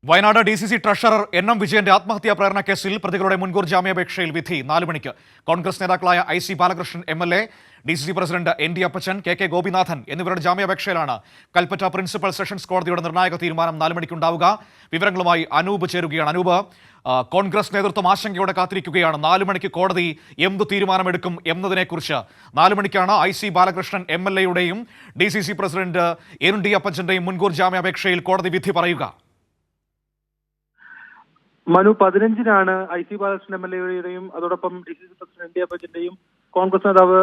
Wayanad DCC treasurer NM വിജയന്റെ ആത്മഹത്യാ പ്രേരണ കേസിൽ പ്രതികളുടെ മുൻകൂർ ജാമ്യാപേക്ഷയിൽ വിധി 4 മണിക്ക്. കോൺഗ്രസ് നേതാക്കളായ IC Balakrishnan MLA, DCC president ND അപ്പച്ചൻ, KK ഗോപിനാഥൻ എന്നിവരുടെ ജാമ്യാപേക്ഷയിലാണ് കൽപ്പറ്റ പ്രിൻസിപ്പൽ സെഷൻസ് കോടതിയുടെ നിർണായക തീരുമാനം 4 മണിക്കുണ്ടാവുക. വിവരങ്ങളുമായി അനൂപ് ചേരുകയാണ്. അനൂപ്, കോൺഗ്രസ് നേതൃത്വം ആശങ്കയോടെ കാത്തിരിക്കുകയാണ്. 4 മണിക്ക് കോടതി എന്ത് തീരുമാനമെടുക്കും എന്നതിനെക്കുറിച്ച്. 4 മണിക്കാണ് IC ബാലകൃഷ്ണൻ MLAയുടെയും DCC പ്രസിഡന്റ് ND അപ്പച്ചന്റെയും മുൻകൂർ ജാമ്യാപേക്ഷയിൽ കോടതി വിധി പറയുക. മനു 15-നാണ് IC ബാലകൃഷ്ണൻ MLAയുടെയും അതോടൊപ്പം DCC പ്രസിഡന്റ് ND അപ്പച്ചന്റെയും കോൺഗ്രസ് നേതാവ്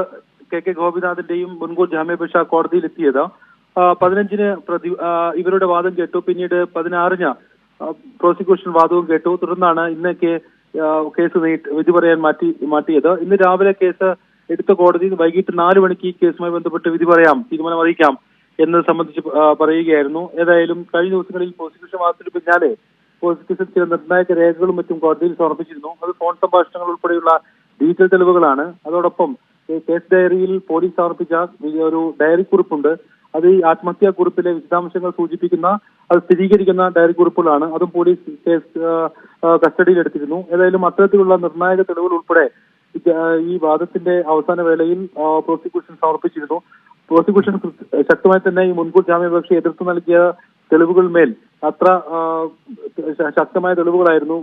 KK ഗോപിനാഥിന്റെയും മുൻകൂർ ജാമ്യാപേക്ഷ കോടതിയിലെത്തിയത്. 15-ന് ഇവരുടെ വാദം കേട്ടു. പിന്നീട് 16-ന് പ്രോസിക്യൂഷൻ വാദവും കേട്ടു. തുടർന്നാണ് ഇന്നേക്ക് കേസ് വിധി പറയാൻ മാറ്റിയത്. ഇന്ന് രാവിലെ കേസ് എടുത്ത കോടതി വൈകിട്ട് 4 മണിക്ക് ഈ കേസുമായി ബന്ധപ്പെട്ട് വിധി പറയാം, തീരുമാനം അറിയിക്കാം എന്നത് സംബന്ധിച്ച് പറയുകയായിരുന്നു. ഏതായാലും കഴിഞ്ഞ ദിവസങ്ങളിൽ പ്രോസിക്യൂഷൻ വാദത്തിന് പിന്നാലെ പ്രോസിക്യൂഷൻ ചില നിർണായക രേഖകളും മറ്റും കോടതിയിൽ സമർപ്പിച്ചിരുന്നു. അത് ഫോൺ സംഭാഷണങ്ങൾ ഉൾപ്പെടെയുള്ള ഡിജിറ്റൽ തെളിവുകളാണ്. അതോടൊപ്പം കേസ് ഡയറിയിൽ പോലീസ് സമർപ്പിച്ച ഒരു ഡയറി കുറിപ്പുണ്ട്. അത് ഈ ആത്മഹത്യാ കുറിപ്പിലെ വിശദാംശങ്ങൾ സൂചിപ്പിക്കുന്ന, അത് സ്ഥിരീകരിക്കുന്ന ഡയറി കുറിപ്പുകളാണ്. അതും പോലീസ് കേസ് കസ്റ്റഡിയിൽ എടുത്തിരുന്നു. ഏതായാലും അത്തരത്തിലുള്ള നിർണായക തെളിവുകൾ ഉൾപ്പെടെ ഈ വാദത്തിന്റെ അവസാന വേളയിൽ പ്രോസിക്യൂഷൻ സമർപ്പിച്ചിരുന്നു. പ്രോസിക്യൂഷൻ ശക്തമായി തന്നെ ഈ മുൻകൂർ ജാമ്യാപേക്ഷ എതിർത്ത് നൽകിയ തെളിവുകളിന്മേൽ അത്ര ശക്തമായ തെളിവുകളായിരുന്നു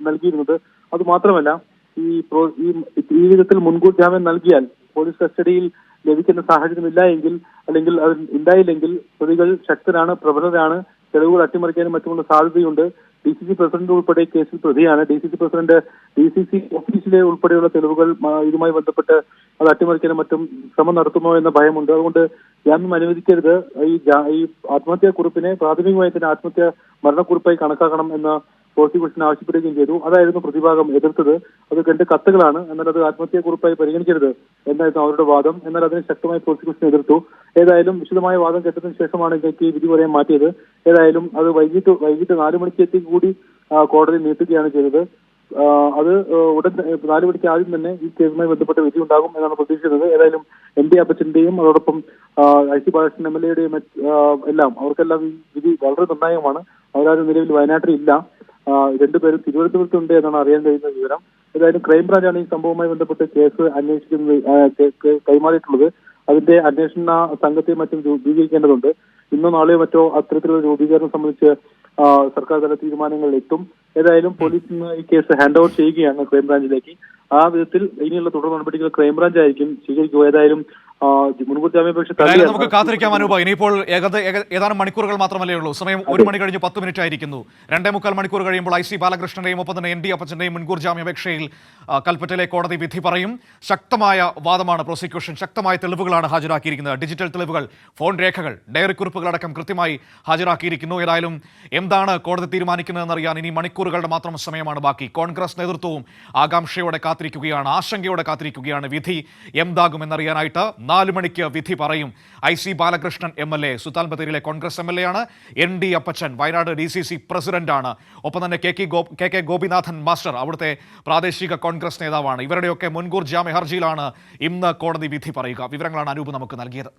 നൽകിയിരുന്നത്. അതുമാത്രമല്ല, ഈ വിധത്തിൽ മുൻകൂർ ജാമ്യം നൽകിയാൽ പോലീസ് കസ്റ്റഡിയിൽ ലഭിക്കുന്ന സാഹചര്യമില്ല എങ്കിൽ, അല്ലെങ്കിൽ അത് ഉണ്ടായില്ലെങ്കിൽ പ്രതികൾ ശക്തരാണ്, പ്രബലരാണ്, തെളിവുകൾ അട്ടിമറിക്കാനും മറ്റുമുള്ള സാധ്യതയുണ്ട്. DCC പ്രസിഡന്റ് ഉൾപ്പെടെ കേസിൽ പ്രതിയാണ്. DCC പ്രസിഡന്റ് DCC ഓഫീസിലെ ഉൾപ്പെടെയുള്ള തെളിവുകൾ ഇതുമായി ബന്ധപ്പെട്ട് അത് അട്ടിമറിക്കാനും മറ്റും ശ്രമം നടത്തുമോ എന്ന ഭയമുണ്ട്. അതുകൊണ്ട് ജാമ്യം അനുവദിക്കരുത്, ഈ ആത്മഹത്യാ കുറിപ്പിനെ പ്രാഥമികമായി തന്നെ ആത്മഹത്യാ മരണക്കുറിപ്പായി കണക്കാക്കണം എന്ന് പ്രോസിക്യൂഷൻ ആവശ്യപ്പെടുകയും ചെയ്തു. അതായിരുന്നു പ്രതിഭാഗം എതിർത്തത്. അത് 2 കത്തുകളാണ്, എന്നാൽ അത് ആത്മഹത്യാ കുറിപ്പായി പരിഗണിക്കരുത് എന്നായിരുന്നു അവരുടെ വാദം. എന്നാൽ അതിനെ ശക്തമായി പ്രോസിക്യൂഷൻ എതിർത്തു. ഏതായാലും വിശദമായ വാദം കേട്ടതിന് ശേഷമാണ് ഇതൊക്കെ വിധി പറയാൻ മാറ്റിയത്. ഏതായാലും അത് വൈകിട്ട് 4 മണിക്ക് കൂടി കോടതി നീട്ടുകയാണ് ചെയ്തത്. അത് ഉടൻ 4 മണിക്ക് ആദ്യം തന്നെ ഈ കേസുമായി ബന്ധപ്പെട്ട വിധി ഉണ്ടാകും എന്നാണ് പ്രതീക്ഷിക്കുന്നത്. ഏതായാലും ND അപ്പച്ചന്റെയും അതോടൊപ്പം IC ബാലകൃഷ്ണൻ MLAയുടെയും അവർക്കെല്ലാം ഈ വിധി വളരെ നിർണായകമാണ്. അവരാരും നിലവിൽ വയനാട്ടിൽ ഇല്ല. 2 പേരും തിരുവനന്തപുരത്തുണ്ട് എന്നാണ് അറിയാൻ കഴിയുന്ന വിവരം. ഏതായാലും ക്രൈംബ്രാഞ്ചാണ് ഈ സംഭവവുമായി ബന്ധപ്പെട്ട് കേസ് കൈമാറിയിട്ടുള്ളത്. അതിന്റെ അന്വേഷണ സംഘത്തെ മറ്റും രൂപീകരിക്കേണ്ടതുണ്ട്. ഇന്നോ നാളെയോ മറ്റോ അത്തരത്തിലുള്ള രൂപീകരണം സംബന്ധിച്ച് സർക്കാർ തല തീരുമാനങ്ങൾ എത്തും. ഏതായാലും പോലീസ് ഇന്ന് ഈ കേസ് ഹാൻഡ് ഓവർ ചെയ്യുകയാണ് ക്രൈംബ്രാഞ്ചിലേക്ക്. ആ വിധത്തിൽ ഇനിയുള്ള തുടർ നടപടികൾ ക്രൈംബ്രാഞ്ച് ആയിരിക്കും സ്വീകരിക്കുക. ഏതായാലും മുൻകൂർ ജാമ്യാപേക്ഷ നമുക്ക് കാത്തിരിക്കാം അനൂപ. ഇനിയിപ്പോൾ ഏതാനും മണിക്കൂറുകൾ മാത്രമല്ലേ ഉള്ളൂ. സമയം 1 മണി കഴിഞ്ഞ് 10 മിനിറ്റ് ആയിരിക്കുന്നു. 2.25 മണിക്കൂർ കഴിയുമ്പോൾ IC ബാലകൃഷ്ണന്റെയും ഒപ്പം തന്നെ ND അപ്പച്ചന്റെയും മുൻകൂർ ജാമ്യാപേക്ഷയിൽ കൽപ്പറ്റയിലെ കോടതി വിധി പറയും. ശക്തമായ വാദമാണ് പ്രോസിക്യൂഷൻ, ശക്തമായ തെളിവുകളാണ് ഹാജരാക്കിയിരിക്കുന്നത്. ഡിജിറ്റൽ തെളിവുകൾ, ഫോൺ രേഖകൾ, ഡയറി കുറിപ്പുകളടക്കം കൃത്യമായി ഹാജരാക്കിയിരിക്കുന്നു. ഏതായാലും എന്താണ് കോടതി തീരുമാനിക്കുന്നതെന്നറിയാൻ ഇനി മണിക്കൂറുകളുടെ മാത്രം സമയമാണ് ബാക്കി. കോൺഗ്രസ് നേതൃത്വവും ആകാംക്ഷയോടെ കാത്തിരിക്കുകയാണ്, ആശങ്കയോടെ കാത്തിരിക്കുകയാണ്. വിധി എന്താകുമെന്നറിയാനായിട്ട് 4 മണിക്ക് വിധി പറയും. IC ബാലകൃഷ്ണൻ MLA സുൽത്താൻ ബത്തേരിയിലെ കോൺഗ്രസ് MLA ആണ്. ND അപ്പച്ചൻ വയനാട് DCC പ്രസിഡന്റാണ്. ഒപ്പം തന്നെ KK ഗോപിനാഥൻ മാസ്റ്റർ അവിടുത്തെ പ്രാദേശിക കോൺഗ്രസ് നേതാവാണ്. ഇവരുടെയൊക്കെ മുൻകൂർ ജാമ്യ ഹർജിയിലാണ് ഇന്ന് കോടതി വിധി പറയുക. വിവരങ്ങളാണ് അനൂപ് നമുക്ക് നൽകിയത്.